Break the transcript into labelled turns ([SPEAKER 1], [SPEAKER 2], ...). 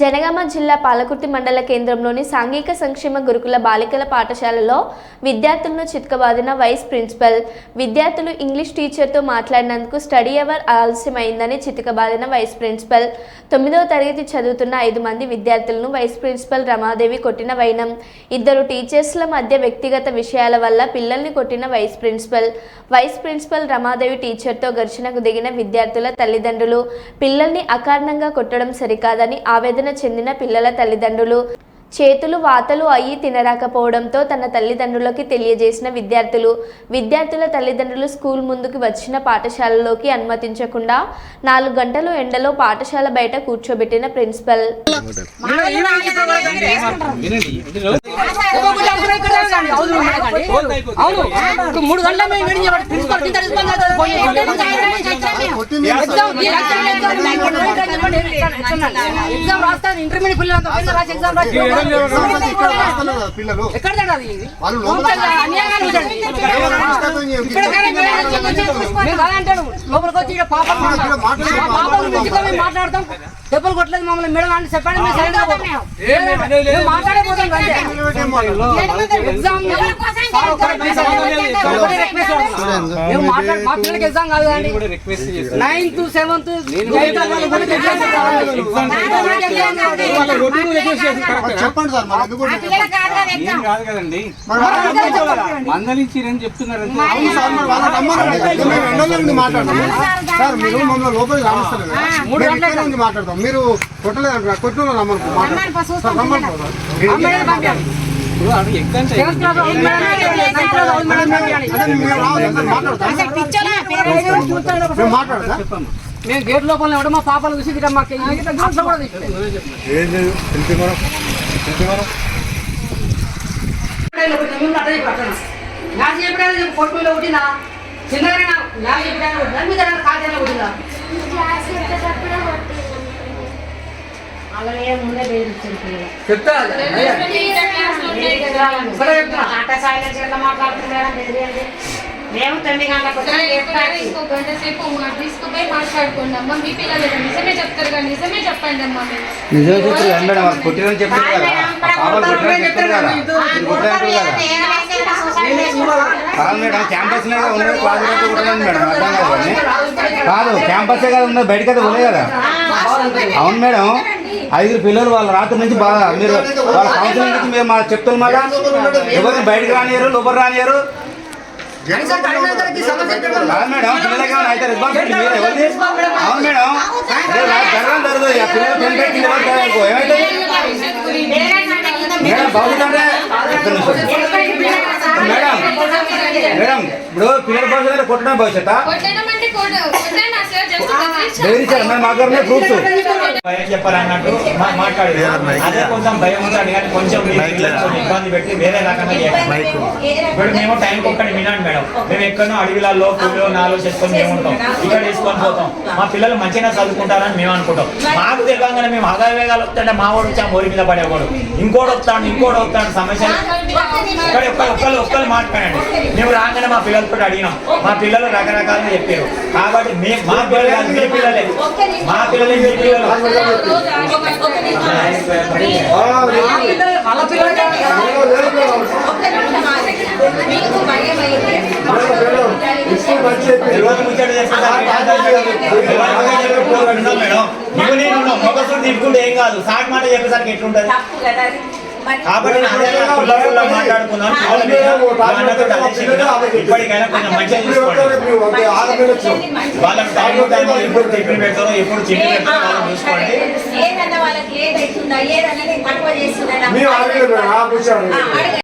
[SPEAKER 1] జనగామ జిల్లా పాలకుర్తి మండల కేంద్రంలోని సాంఘిక సంక్షేమ గురుకుల బాలికల పాఠశాలలో విద్యార్థులను చితకబాదిన వైస్ ప్రిన్సిపల్. విద్యార్థులు ఇంగ్లీష్ టీచర్తో మాట్లాడినందుకు స్టడీ అవర్ ఆలస్యమైందని చితకబాదిన వైస్ ప్రిన్సిపల్. 9వ తరగతి చదువుతున్న 5 మంది విద్యార్థులను వైస్ ప్రిన్సిపల్ రమాదేవి కొట్టిన వైనం. 2 టీచర్స్ల మధ్య వ్యక్తిగత విషయాల వల్ల పిల్లల్ని కొట్టిన vice principal. Vice principal Ramadevi టీచర్తో ఘర్షణకు దిగిన విద్యార్థుల తల్లిదండ్రులు. పిల్లల్ని అకారణంగా కొట్టడం సరికాదని ఆవేదన చెందిన పిల్లల తల్లిదండ్రులు. చేతులు వాతలు అయ్యి తినరాకపోవడంతో తన తల్లిదండ్రులకి తెలియజేసిన విద్యార్థుల తల్లిదండ్రులు స్కూల్ ముందుకు వచ్చిన పాఠశాలలోకి అనుమతించకుండా 4 గంటలు ఎండలో పాఠశాల బయట కూర్చోబెట్టిన ప్రిన్సిపల్.
[SPEAKER 2] మాట్లాడతాం దెబ్బలు కొట్టలేదు మమ్మల్ని మేడం అని చెప్పండి. మా పిల్లలకి ఎగ్జామ్ కాదు కానీ 9th 7th
[SPEAKER 3] చెప్పండి సార్ మీరు మమ్మల్ని లోపలికి రామిస్తారు మాట్లాడతాం. మీరు కొట్టలేదు కొట్టిన మాట్లాడదా
[SPEAKER 2] మేము గేట్ లోపల ఎవడో మా పాపలు చూసి మాకు కొట్టులో కొట్టినా చిన్నగా కాజాలో కొట్టినా అలాగే ముందే మాట్లాడుతున్నాడు. మేము 9 గంటలకు
[SPEAKER 4] ఇంకో గంట సేపు తీసుకుపోయి మాట్లాడుకోండి అమ్మా. మీ పిల్లలు నిజమే చెప్తారు కదా, నిజమే చెప్పండి అమ్మా.
[SPEAKER 5] క్యాంపస్ కాదు, క్యాంపస్ కదా ఉన్నది, బయటకి అయితే పోలే కదా. అవును మేడం, 5 పిల్లలు వాళ్ళ రాత్రి నుంచి బాగా మీరు వాళ్ళ కౌన్సిలింగ్ నుంచి మీరు మాకు చెప్తారు. మళ్ళా ఎవరిని బయటకు రానియరు, లోపల రానియరు. మేడం పిల్లలకి అయితే రెస్పాన్సిబిలిటీ మీరు ఎవరిది? అవును మేడం, జరగడం జరగదు. ఏమైతే మేడం బాగుందంటే మేడం మేడం ఇప్పుడు పిల్లల భవిష్యత్తు కొట్టడం భవిష్యత్తు
[SPEAKER 6] చెప్పాలన్నట్టు మాట్లాడేది. అదే కొంచెం భయం ఉంటాడు కానీ కొంచెం ఇబ్బంది పెట్టి వేరే రకంగా ఇప్పుడు మేము టైంకి ఒక్కటి వినండి మేడం. మేము ఎక్కడో అడవిలలో పువ్వులో నాలో చేసుకొని మేము ఉంటాం, ఇక్కడ తీసుకొని పోతాం. మా పిల్లలు మంచిగా చదువుకుంటారని మేము అనుకుంటాం. మాకు తెలియగానే మేము ఆదాయవేగాలు వస్తుంటే మా వాడు వచ్చా మోరి మీద పడేవాడు, ఇంకోటి వస్తాడు సమస్య. ఇక్కడ ఒక్కరు మాట్లాడండి. మేము రాగానే మా పిల్లలతో అడిగినాం, మా పిల్లలు రకరకాలుగా చెప్పారు. కాబట్టి మా పిల్లలు కాదు, మీ పిల్లలే, మా పిల్లలే, మీ పిల్లలు. మొగసుడు తిట్టుకుంటే ఏం కాదు, సాటి మాట చెప్పేసరికి ఎట్లుంటది. కాబట్టి మాట్లాడుకున్నాం. ఇప్పటికైనా కొంచెం మంచిగా చూసుకోండి. వాళ్ళకి టైం ఎప్పుడు టిఫిన్ పెడతారో ఎప్పుడు చిన్న పెడతారో చూసుకోండి.